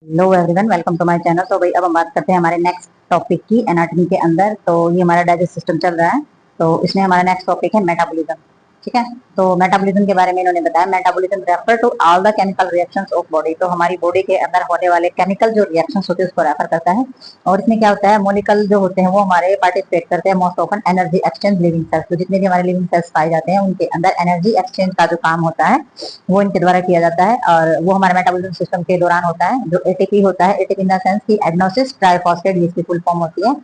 Hello everyone, welcome to my channel. तो भाई अब हम बात करते हैं हमारे नेक्स्ट टॉपिक की एनाटॉमी के अंदर। तो ये हमारा डाइजेस्ट सिस्टम चल रहा है। तो इसमें हमारा नेक्स्ट टॉपिक है मेटाबॉलिज्म। ठीक है। तो मेटाबॉलिज्म के बारे में इन्होंने बताया, metabolism refer to all the chemical reactions of body. तो हमारी बॉडी के अंदर होने वाले केमिकल जो रिएक्शंस होते हैं उसको रेफर करता है। और इसमें क्या होता है, मॉलिक्यूल जो होते हैं वो हमारे पार्टिसिपेट करते हैं most often energy exchange living cells. तो जितने भी हमारे लिविंग सेल्स पाए जाते हैं उनके अंदर एनर्जी एक्सचेंज का जो काम होता है वो इनके द्वारा किया जाता है। और वो हमारे मेटाबॉलिज्म सिस्टम के दौरान होता है। जो एटीपी होता है, एटीपी इन द सेंस की एडेनोसिस ट्राइफॉस्फेट, इसकी फुल फॉर्म होती है।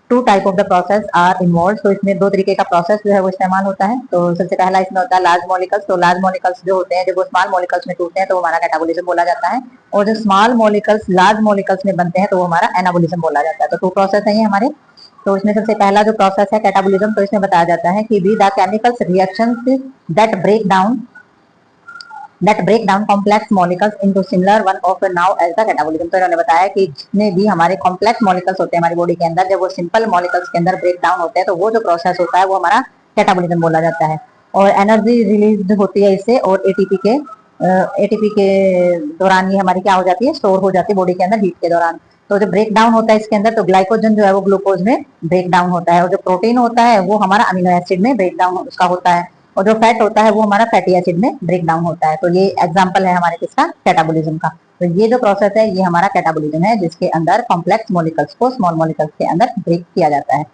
Two type of the process are involve. तो इसमें दो तरीके का प्रोसेस जो है वो इस्तेमाल होता है। तो सबसे पहला इसमें होता है लार्ज मॉलिकल्स। तो लार्ज मॉलिकल्स जो होते हैं जब वो स्मॉल मॉलिकल्स में टूटते हैं तो हमारा कैटाबोलिज्म बोला जाता है। और जो स्मॉल मॉलिकल्स लार्ज मॉलिकल्स में बनते हैं तो वो हमारा एनाबोलिज्म बोला जाता है। तो टू प्रोसेस है ये हमारे। तो इसमें सबसे पहला जो प्रोसेस है कैटाबोलिज्म, तो इसमें बताया जाता है कि the chemicals reactions that break down complex molecules into similar one of now as the catabolism. तो इन्होंने बताया कि जितने भी हमारे कॉम्प्लेक्स मॉलिकल्स होते हैं हमारी बॉडी के अंदर, जब वो सिंपल मॉलिकल्स के अंदर ब्रेक डाउन होते हैं तो वो जो प्रोसेस होता है वो हमारा कैटाबोलिज्म बोला जाता है। और एनर्जी रिलीज होती है इससे, और एटीपी के दौरान ये हमारी क्या हो जाती है, स्टोर हो जाती है बॉडी के अंदर हीट के दौरान। तो जो ब्रेक डाउन होता है इसके अंदर, तो ग्लाइकोजन जो है वो ग्लूकोज में ब्रेक डाउन होता है, और जो प्रोटीन होता है वो हमारा अमीनो एसिड में ब्रेक डाउन उसका होता है, और जो फैट होता है वो हमारा फैटी एसिड में ब्रेक डाउन होता है। तो ये एग्जांपल है हमारे किसका, कैटाबोलिज्म का। तो ये जो प्रोसेस है ये हमारा कैटाबोलिज्म है, जिसके अंदर कॉम्प्लेक्स मॉलिकल्स को स्मॉल मॉलिकल्स के अंदर ब्रेक किया जाता है।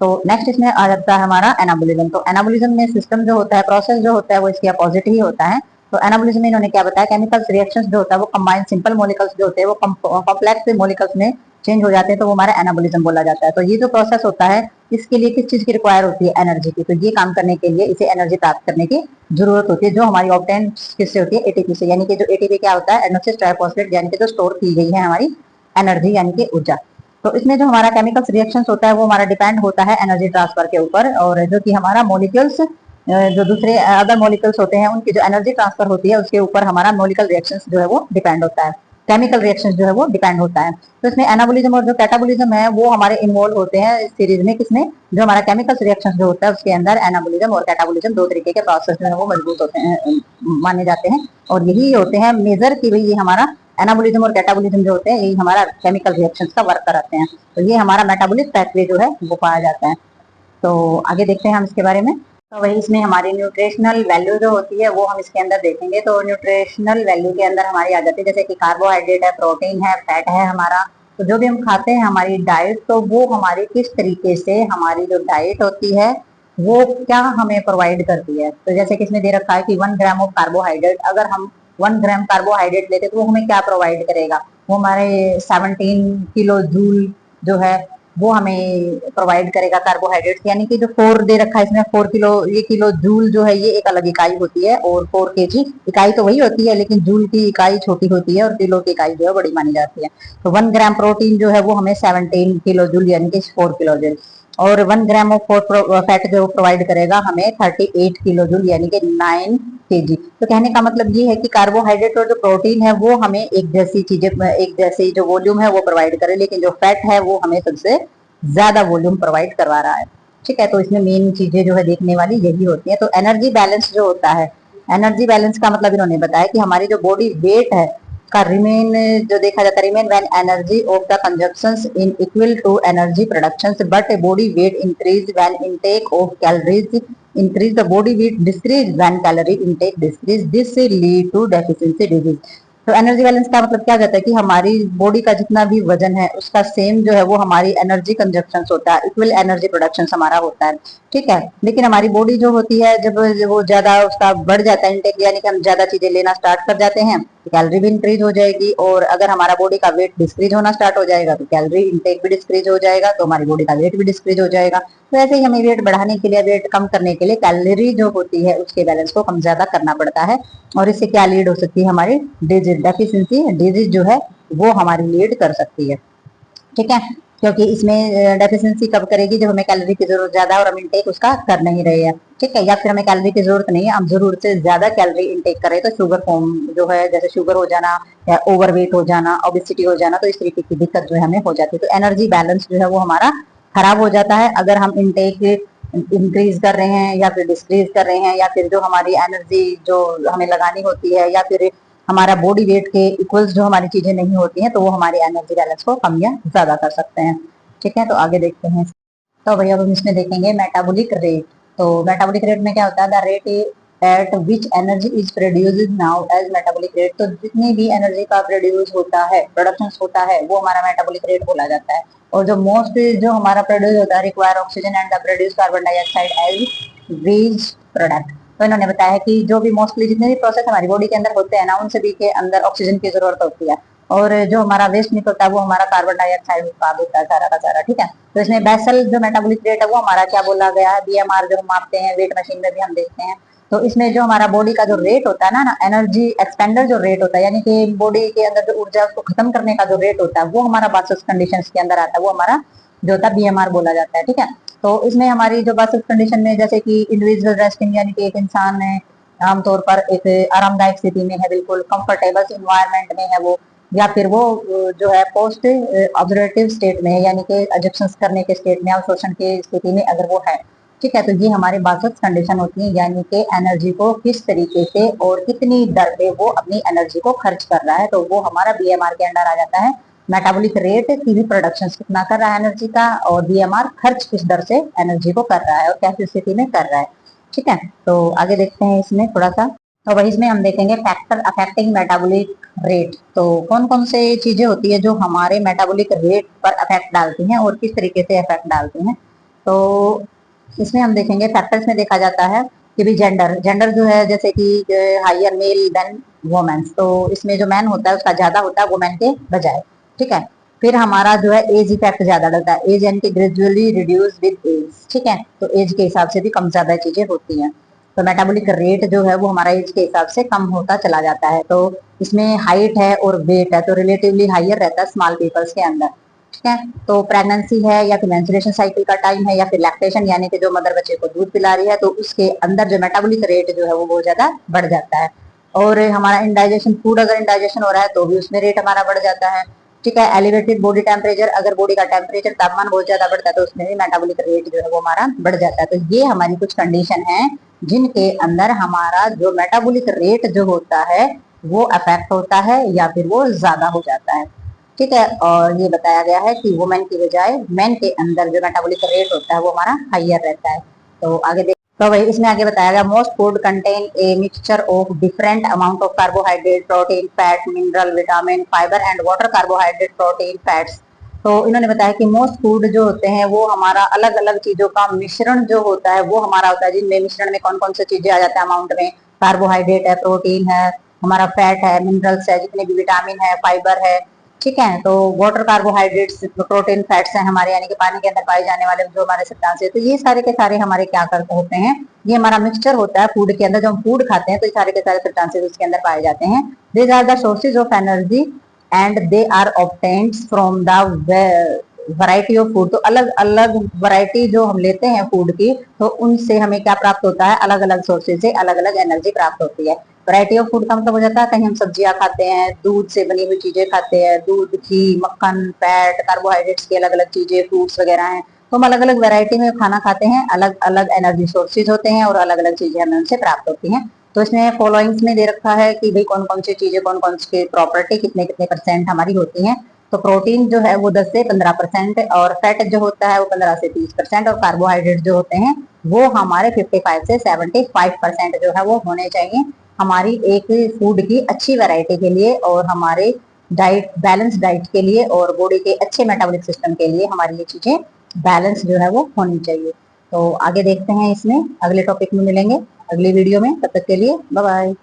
तो नेक्स्ट इसमें आ जाता है हमारा एनाबोलिज्म। तो एनाबोलिज्म में सिस्टम जो होता है, प्रोसेस जो होता है वो इसके अपोजिट ही होता है। तो एनाबोलिज्म में इन्होंने क्या बताया, केमिकल्स रिएक्शंस जो होता है वो कंबाइन सिंपल मॉलिकल्स जो होते हैं वो कॉम्प्लेक्स मॉलिकल्स में चेंज हो जाते हैं, तो वो हमारा एनाबोलिज्म बोला जाता है। तो ये जो प्रोसेस होता है इसके लिए किस चीज की रिक्वायर होती है, एनर्जी की। तो ये काम करने के लिए इसे एनर्जी प्राप्त करने की जरूरत होती है, जो हमारी ऑब्टेन किससे होती है, एटीपी से। यानी कि जो एटीपी क्या होता है, एडेनोसिस ट्राइफॉस्फेट, यानी कि जो स्टोर की गई है हमारी एनर्जी यानी कि ऊर्जा। तो इसमें जो हमारा केमिकल्स रिएक्शंस होता है वो हमारा डिपेंड होता है एनर्जी ट्रांसफर के ऊपर। और जो कि हमारा मॉलिक्यूल्स जो दूसरे अदर मॉलिक्यूल्स होते हैं उनकी जो एनर्जी ट्रांसफर होती है उसके ऊपर हमारा मॉलिक्यूल रिएक्शंस जो है वो डिपेंड होता है, केमिकल रिएक्शंस जो है वो डिपेंड होता है। तो इसमें एनाबोलिज्म और जो कैटाबोलिज्म है वो हमारे इन्वॉल्व होते हैं इस सीरीज में। किसमें, जो हमारा केमिकल्स रिएक्शंस जो होता है उसके अंदर एनाबोलिज्म और कैटाबोलिज्म दो तरीके के प्रोसेस जो है वो मजबूत होते हैं, माने जाते हैं। और यही होते हैं मेजर की भाई ये हमारा एनाबोलिज्म और कैटाबोलिज्म जो होते हैं यही हमारा केमिकल रिएक्शंस का वर्क कराते हैं। तो ये हमारा मेटाबॉलिक पैथवे जो है वो पाया जाता है। तो आगे देखते हैं हम इसके बारे में। तो वही इसमें हमारी न्यूट्रिशनल वैल्यू जो होती है वो हम इसके अंदर देखेंगे। तो न्यूट्रिशनल वैल्यू के अंदर हमारी आ जाती है जैसे कि कार्बोहाइड्रेट है, प्रोटीन है, फैट है हमारा। तो जो भी हम खाते हैं हमारी डाइट, तो वो हमारी किस तरीके से हमारी जो डाइट होती है वो क्या हमें प्रोवाइड करती है। तो जैसे कि इसमें दे रखा है कि 1 ग्राम ऑफ कार्बोहाइड्रेट, अगर हम 1 ग्राम कार्बोहाइड्रेट लेते तो वो हमें क्या प्रोवाइड करेगा, वो हमारे 17 किलो जूल जो है वो हमें प्रोवाइड करेगा कार्बोहाइड्रेट। यानी कि जो 4 दे रखा है इसमें 4 किलो, ये किलो जूल जो है ये एक अलग इकाई होती है, और 4 kg इकाई तो वही होती है लेकिन जूल की इकाई छोटी होती है और किलो की इकाई जो है बड़ी मानी जाती है। तो 1 ग्राम प्रोटीन जो है वो हमें 17 किलो जूल यानी कि 4 किलो जूल, और 1 ग्राम ऑफ फैट जो प्रोवाइड करेगा हमें 38 किलो जूल यानी कि 9 kg। तो कहने का मतलब ये है कि कार्बोहाइड्रेट और जो प्रोटीन है वो हमें एक जैसी चीजें, एक जैसी जो वॉल्यूम है वो प्रोवाइड करे, लेकिन जो फैट है वो हमें सबसे ज्यादा वॉल्यूम प्रोवाइड करवा रहा है। ठीक है। तो इसमें मेन चीजें जो है देखने वाली यही होती है। तो एनर्जी बैलेंस जो होता है, एनर्जी बैलेंस का मतलब इन्होंने बताया कि हमारी जो बॉडी वेट है का रिमेन जो देखा जाता है, remain when energy of the consumptions in equal to energy productions, but body weight increase when intake of calories increase, the body weight decrease when calorie intake decrease, this lead to deficiency disease। तो energy balance का मतलब क्या कहता है कि हमारी body का जितना भी वजन है उसका सेम जो है वो हमारी एनर्जी कंजप्शन होता है, इक्वल एनर्जी प्रोडक्शन हमारा होता है। ठीक है। लेकिन हमारी बॉडी जो होती है जब वो ज्यादा उसका बढ़ जाता है इंटेक, यानी कि हम ज्यादा चीजें लेना स्टार्ट कर जाते हैं तो कैलोरी भी इंक्रीज हो जाएगी, और अगर हमारा बॉडी का वेट डिस्क्रीज होना स्टार्ट हो जाएगा तो कैलोरी इंटेक भी डिस्क्रीज हो जाएगा, तो हमारी बॉडी का वेट भी डिस्क्रीज हो जाएगा। तो ऐसे ही हमें वेट बढ़ाने के लिए, वेट कम करने के लिए कैलोरी जो होती है उसके बैलेंस को कम ज्यादा करना पड़ता है, और इससे क्या लीड हो सकती है, हमारी डिजीज, डेफिशिएंसी डिजीज जो है वो हमारी लीड कर सकती है। ठीक है। क्योंकि इसमें डेफिशिएंसी कब करेगी, जब हमें कैलोरी की जरूरत ज्यादा है और हम इंटेक उसका कर नहीं रहे हैं। ठीक है। या फिर हमें कैलोरी की जरूरत नहीं है, हम जरूरत से ज्यादा कैलोरी इंटेक करें तो शुगर फॉर्म जो है, जैसे शुगर हो जाना या ओवरवेट हो जाना, ओबेसिटी हो जाना, तो इस तरीके की दिक्कत जो है हमें हो जाती है। तो एनर्जी बैलेंस जो है वो हमारा खराब हो जाता है अगर हम इंटेक इंक्रीज कर रहे हैं या फिर डिक्रीज कर रहे हैं, या फिर जो हमारी एनर्जी जो हमें लगानी होती है, या फिर हमारा बॉडी वेट के इक्वल्स जो हमारी चीजें नहीं होती हैं तो वो हमारे एनर्जी बैलेंस को कम या ज्यादा कर सकते हैं। ठीक है, तो आगे देखते हैं। तो भैया अब हम इसमें देखेंगे मेटाबॉलिक रेट। तो मेटाबॉलिक रेट में क्या होता है, the rate at which energy is produced now as metabolic rate. तो जितनी भी एनर्जी का प्रोड्यूस होता है, प्रोडक्शन होता है, वो हमारा मेटाबॉलिक रेट बोला जाता है। और जो मोस्ट जो हमारा प्रोड्यूस होता है, require oxygen and the produce carbon dioxide as waste product. तो इन्होंने बताया कि जो भी मोस्टली जितने भी प्रोसेस हमारी बॉडी के अंदर होते हैं ना, उन सभी के अंदर ऑक्सीजन की जरूरत होती है, और जो हमारा वेस्ट निकलता है वो हमारा कार्बन डाइऑक्साइड उत्पाद होता है सारा का सारा। ठीक है, तो इसमें बेसल जो मेटाबॉलिक रेट है वो हमारा क्या बोला गया है, बीएमआर जो हम मापते हैं, वेट मशीन में भी हम देखते हैं। तो इसमें जो हमारा बॉडी का जो रेट होता है ना, एनर्जी एक्सपेंडर जो रेट होता है, यानी कि बॉडी के अंदर जो ऊर्जा उसको खत्म करने का जो रेट होता है, वो हमारा बासस कंडीशन के अंदर आता है, वो हमारा जो होता है बीएमआर बोला जाता है। ठीक है, तो इसमें हमारी जो बासस कंडीशन में, जैसे कि इंडिविजुअल रेस्टिंग, यानी कि एक इंसान है आमतौर पर एक आरामदायक स्थिति में है, बिल्कुल कंफर्टेबल इन्वायरमेंट में है वो, या फिर वो जो है पोस्ट ऑब्जर्वेटिव स्टेट में है, यानी कि एडजस्टमेंट करने के स्टेट में, अवशोषण की स्थिति में अगर वो है। ठीक है, तो ये हमारे बासठ कंडीशन होती है, यानी कि एनर्जी को किस तरीके से और कितनी दर पे वो अपनी एनर्जी को खर्च कर रहा है, तो वो हमारा बीएमआर के अंडर आ जाता है। मेटाबॉलिक रेट की भी प्रोडक्शन कितना कर रहा है एनर्जी का, और बीएमआर खर्च किस दर से एनर्जी को कर रहा है और कैसी स्थिति में कर रहा है। ठीक है, तो आगे देखते हैं इसमें थोड़ा सा। तो वही इसमें हम देखेंगे फैक्टर अफेक्टिंग मेटाबॉलिक रेट। तो कौन कौन से चीजें होती है जो हमारे मेटाबॉलिक रेट पर अफेक्ट डालती हैं और किस तरीके से अफेक्ट डालती हैं। तो इसमें हम देखेंगे फैक्टर्स में देखा जाता है कि भी जेंडर, जेंडर जो है जैसे कि हायर मेल देन वुमेन, तो इसमें जो मैन होता है उसका ज्यादा होता है वुमेन के बजाय। ठीक है, फिर हमारा जो है एज इफेक्ट ज्यादा डलता है, एज यानी कि ग्रेजुअली रिड्यूस विद एज। ठीक है, तो एज के हिसाब से भी कम ज्यादा चीजें होती हैं। तो मेटाबॉलिक रेट जो है वो हमारा एज के हिसाब से कम होता चला जाता है। तो इसमें हाइट है और वेट है तो रिलेटिवली हाइयर रहता है स्मॉल पीपल्स के अंदर। ठीक है, तो प्रेगनेंसी है या फिर मेंस्ट्रुएशन साइकिल का टाइम है या फिर लैक्टेशन, यानी कि जो मदर बच्चे को दूध पिला रही है, तो उसके अंदर जो मेटाबॉलिक रेट जो है वो बहुत ज्यादा बढ़ जाता है। और हमारा इंडाइजेशन, फूड अगर इंडाइजेशन हो रहा है तो भी उसमें रेट हमारा बढ़ जाता है। ठीक है, एलिवेटेड बॉडी टेम्परेचर, अगर बॉडी का टेम्परेचर तापमान बहुत ज्यादा बढ़ता है तो उसमें भी मेटाबॉलिक रेट जो है वो हमारा बढ़ जाता है। तो ये हमारी कुछ कंडीशन है जिनके अंदर हमारा जो मेटाबॉलिक रेट जो होता है वो अफेक्ट होता है या फिर वो ज्यादा हो जाता है। ठीक है, और ये बताया गया है कि वुमेन की बजाय मेन के अंदर जो मेटाबॉलिक रेट होता है वो हमारा हाइयर रहता है। तो आगे देख, तो भाई इसमें आगे बताया गया most food contain a mixture of different amount of carbohydrate, protein, fat, mineral, vitamin, fibre and water, carbohydrate, protein, fats. तो इन्होंने बताया कि मोस्ट फूड जो होते हैं वो हमारा अलग अलग चीजों का मिश्रण जो होता है वो हमारा होता है, जिनमें मिश्रण में कौन कौन सी चीजें आ जाते हैं अमाउंट में, कार्बोहाइड्रेट है, प्रोटीन है, हमारा फैट है, मिनरल्स है, जितने भी विटामिन है, फाइबर है। ठीक है, तो वाटर, कार्बोहाइड्रेट्स, प्रोटीन, फैट्स हैं हमारे, यानी कि पानी के अंदर पाए जाने वाले जो हमारे सब्सटेंस है। तो ये सारे के सारे हमारे क्या करते होते हैं, ये हमारा मिक्सचर होता है फूड के अंदर, जो हम फूड खाते हैं तो ये सारे के सारे सब्सटेंसेस उसके अंदर पाए जाते हैं। These are the sources of energy and they are obtained from the variety of food. तो अलग अलग वैरायटी जो हम लेते हैं फूड की, तो उनसे हमें क्या प्राप्त होता है, अलग अलग सोर्सेज से अलग अलग एनर्जी प्राप्त होती है। वैरायटी ऑफ फूड का मतलब हो जाता है कहीं हम सब्जियां खाते हैं, दूध से बनी हुई चीजें खाते हैं, दूध, घी, मक्खन, फैट, कार्बोहाइड्रेट्स की अलग अलग चीजें, फ्रूट्स वगैरह हैं, तो हम अलग अलग वैरायटी में खाना खाते हैं, अलग अलग एनर्जी सोर्सेज होते हैं और अलग अलग चीजें हमें उनसे प्राप्त होती हैं। तो इसमें फॉलोइंग्स में दे रखा है कि भाई कौन कौन सी चीजें, कौन कौन सी प्रॉपर्टी कितने कितने परसेंट हमारी होती हैं। तो प्रोटीन जो है वो 10 से 15%, और फैट जो होता है वो 15 से 30%, और कार्बोहाइड्रेट जो होते हैं वो हमारे 55 से 75% जो है वो होने चाहिए हमारी एक फूड की अच्छी वैरायटी के लिए, और हमारे डाइट, बैलेंस डाइट के लिए, और बॉडी के अच्छे मेटाबॉलिक सिस्टम के लिए हमारी ये चीजें बैलेंस जो है वो होनी चाहिए। तो आगे देखते हैं, इसमें अगले टॉपिक में मिलेंगे अगली वीडियो में, तब तक के लिए बाय बाय।